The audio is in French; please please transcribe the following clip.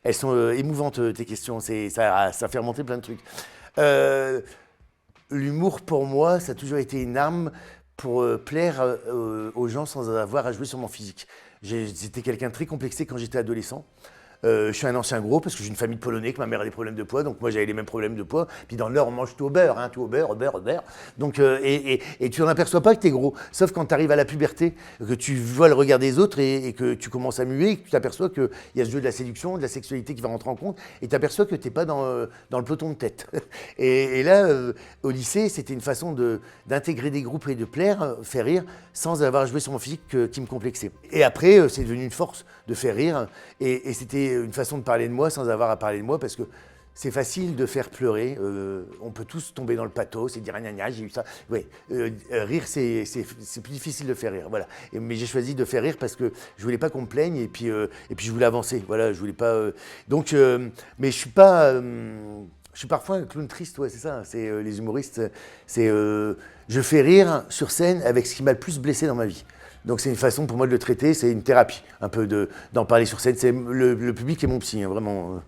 elles sont émouvantes tes questions, ça fait remonter plein de trucs. Euh, L'humour pour moi, ça a toujours été une arme pour plaire aux gens sans avoir à jouer sur mon physique. J'étais quelqu'un de très complexé quand j'étais adolescent. Je suis un ancien gros parce que j'ai une famille de Polonais, que ma mère a des problèmes de poids, donc moi j'avais les mêmes problèmes de poids. Puis dans le Nord, on mange tout au beurre, hein, tout au beurre, au beurre. Donc, et tu n'en aperçois pas que t'es gros, sauf quand tu arrives à la puberté, que tu vois le regard des autres et que tu commences à muer, et que tu t'aperçois qu'il y a ce jeu de la séduction, de la sexualité qui va rentrer en compte, et tu t'aperçois que t'es pas dans le peloton de tête. Et là, au lycée, c'était une façon d'intégrer des groupes et de plaire, faire rire, sans avoir joué sur mon physique qui me complexait. Et après, c'est devenu une force de faire rire, et c'était une façon de parler de moi sans avoir à parler de moi, parce que c'est facile de faire pleurer, on peut tous tomber dans le pathos et dire gna gna, j'ai eu ça. Ouais, rire, c'est plus difficile de faire rire, voilà. Mais j'ai choisi de faire rire parce que je voulais pas qu'on me plaigne et puis je voulais avancer, voilà, je voulais pas. Mais je suis pas. Je suis parfois un clown triste, ouais, c'est ça. C'est les humoristes, c'est je fais rire sur scène avec ce qui m'a le plus blessé dans ma vie. Donc c'est une façon pour moi de le traiter, c'est une thérapie, un peu d'en parler sur scène. Le public est mon psy, hein, vraiment.